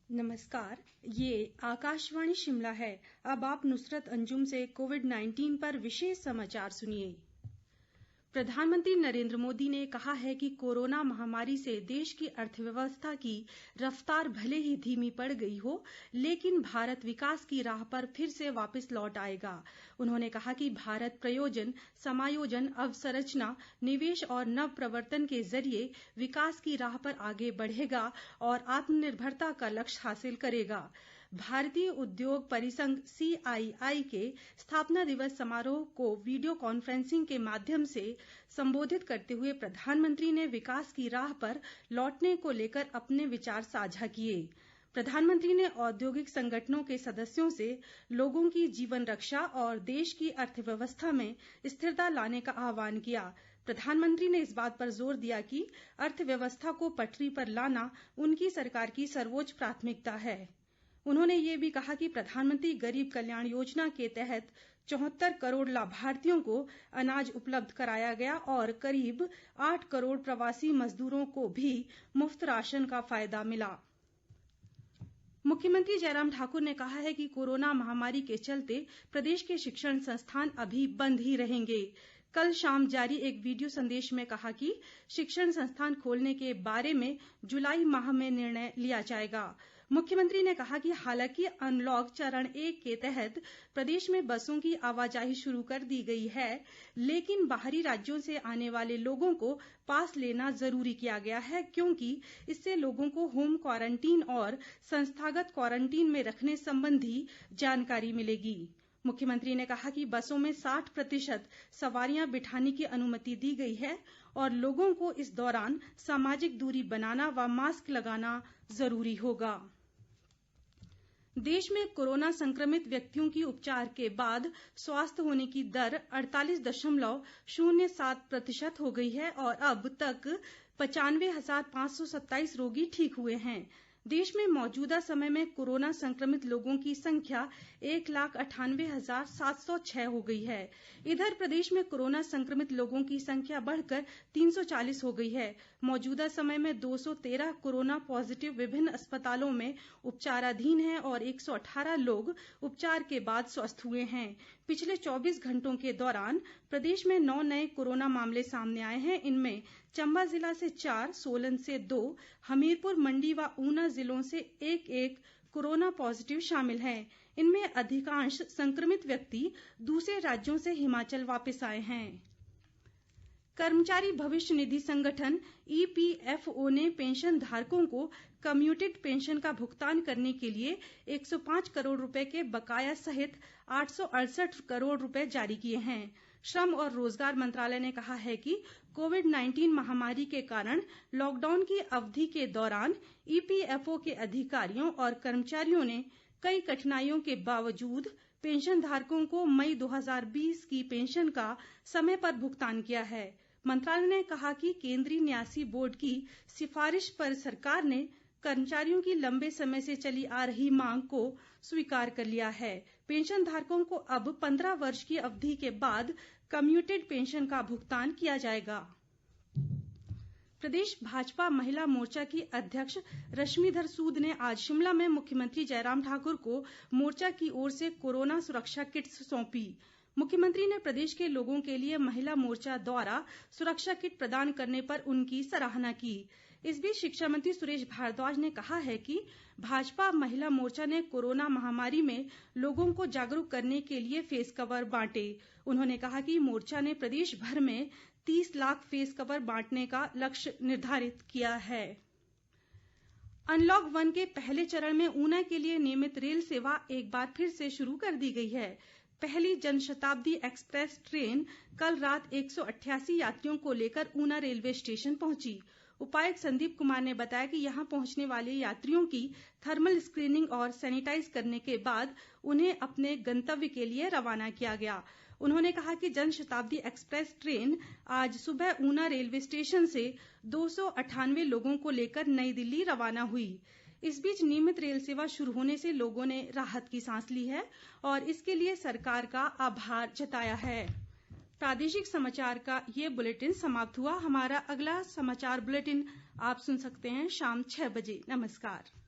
नमस्कार, ये आकाशवाणी शिमला है। अब आप नुसरत अंजुम से कोविड-19 पर विशेष समाचार सुनिए। प्रधानमंत्री नरेंद्र मोदी ने कहा है कि कोरोना महामारी से देश की अर्थव्यवस्था की रफ्तार भले ही धीमी पड़ गई हो, लेकिन भारत विकास की राह पर फिर से वापस लौट आएगा। उन्होंने कहा कि भारत प्रयोजन, समायोजन, अवसंरचना, निवेश और नव प्रवर्तन के जरिए विकास की राह पर आगे बढ़ेगा और आत्मनिर्भरता का लक्ष्य हासिल करेगा। भारतीय उद्योग परिसंघ CII के स्थापना दिवस समारोह को वीडियो कॉन्फ्रेंसिंग के माध्यम से संबोधित करते हुए प्रधानमंत्री ने विकास की राह पर लौटने को लेकर अपने विचार साझा किए। प्रधानमंत्री ने औद्योगिक संगठनों के सदस्यों से लोगों की जीवन रक्षा और देश की अर्थव्यवस्था में स्थिरता लाने का आह्वान किया। प्रधानमंत्री ने इस बात पर जोर दिया कि अर्थव्यवस्था को पटरी पर लाना उनकी सरकार की सर्वोच्च प्राथमिकता है। उन्होंने ये भी कहा कि प्रधानमंत्री गरीब कल्याण योजना के तहत 74 करोड़ लाभार्थियों को अनाज उपलब्ध कराया गया और करीब 8 करोड़ प्रवासी मजदूरों को भी मुफ्त राशन का फायदा मिला। मुख्यमंत्री जयराम ठाकुर ने कहा है कि कोरोना महामारी के चलते प्रदेश के शिक्षण संस्थान अभी बंद ही रहेंगे। कल शाम जारी एक वीडियो संदेश में कहा कि शिक्षण संस्थान खोलने के बारे में जुलाई माह में निर्णय लिया जाएगा। मुख्यमंत्री ने कहा कि हालांकि अनलॉक चरण 1 के तहत प्रदेश में बसों की आवाजाही शुरू कर दी गई है, लेकिन बाहरी राज्यों से आने वाले लोगों को पास लेना जरूरी किया गया है, क्योंकि इससे लोगों को होम क्वारंटीन और संस्थागत क्वारंटीन में रखने संबंधी जानकारी मिलेगी। मुख्यमंत्री ने कहा कि बसों में 60% सवारियां बिठाने की अनुमति दी गई है और लोगों को इस दौरान सामाजिक दूरी बनाना व मास्क लगाना जरूरी होगा। देश में कोरोना संक्रमित व्यक्तियों की उपचार के बाद स्वस्थ होने की दर 48.07% हो गई है और अब तक 95,527 रोगी ठीक हुए हैं। देश में मौजूदा समय में कोरोना संक्रमित लोगों की संख्या 1,98,706 हो गई है। इधर प्रदेश में कोरोना संक्रमित लोगों की संख्या बढ़कर 340 हो गई है। मौजूदा समय में 213 कोरोना पॉजिटिव विभिन्न अस्पतालों में उपचाराधीन हैं और 118 लोग उपचार के बाद स्वस्थ हुए हैं। पिछले 24 घंटों के दौरान प्रदेश में 9 नए कोरोना मामले सामने आए हैं। इनमें चंबा जिला से 4, सोलन से 2, हमीरपुर, मंडी व ऊना जिलों से 1-1 कोरोना पॉजिटिव शामिल हैं। इनमें अधिकांश संक्रमित व्यक्ति दूसरे राज्यों से हिमाचल वापस आए हैं। कर्मचारी भविष्य निधि संगठन EPFO ने पेंशन धारकों को कम्यूटेड पेंशन का भुगतान करने के लिए 105 करोड़ रुपए के बकाया सहित 868 करोड़ रुपए जारी किए हैं। श्रम और रोजगार मंत्रालय ने कहा है कि कोविड-19 महामारी के कारण लॉकडाउन की अवधि के दौरान EPFO के अधिकारियों और कर्मचारियों ने कई कठिनाइयों के बावजूद पेंशन धारकों को मई 2020 की पेंशन का समय पर भुगतान किया है। मंत्रालय ने कहा कि केंद्रीय न्यासी बोर्ड की सिफारिश पर सरकार ने कर्मचारियों की लंबे समय से चली आ रही मांग को स्वीकार कर लिया है। पेंशन धारकों को अब 15 वर्ष की अवधि के बाद कम्यूटेड पेंशन का भुगतान किया जाएगा। प्रदेश भाजपा महिला मोर्चा की अध्यक्ष रश्मिधर सूद ने आज शिमला में मुख्यमंत्री जयराम ठाकुर को मोर्चा की ओर से कोरोना सुरक्षा किट्स सौंपी। मुख्यमंत्री ने प्रदेश के लोगों के लिए महिला मोर्चा द्वारा सुरक्षा किट प्रदान करने पर उनकी सराहना की। इस बीच शिक्षा मंत्री सुरेश भारद्वाज ने कहा है कि भाजपा महिला मोर्चा ने कोरोना महामारी में लोगों को जागरूक करने के लिए फेस कवर बांटे। उन्होंने कहा कि मोर्चा ने प्रदेश भर में 30 लाख फेस कवर बांटने का लक्ष्य निर्धारित किया है। अनलॉक 1 के पहले चरण में ऊना के लिए नियमित रेल सेवा एक बार फिर से शुरू कर दी गई है। पहली जनशताब्दी एक्सप्रेस ट्रेन कल रात 188 यात्रियों को लेकर ऊना रेलवे स्टेशन पहुंची। उपायुक्त संदीप कुमार ने बताया कि यहां पहुंचने वाले यात्रियों की थर्मल स्क्रीनिंग और सैनिटाइज करने के बाद उन्हें अपने गंतव्य के लिए रवाना किया गया। उन्होंने कहा कि जनशताब्दी एक्सप्रेस ट्रेन आज सुबह ऊना रेलवे स्टेशन से 298 लोगों को लेकर नई दिल्ली रवाना हुई। इस बीच नियमित रेल सेवा शुरू होने से लोगों ने राहत की सांस ली है और इसके लिए सरकार का आभार जताया है। प्रादेशिक समाचार का ये बुलेटिन समाप्त हुआ। हमारा अगला समाचार बुलेटिन आप सुन सकते हैं शाम 6 बजे। नमस्कार।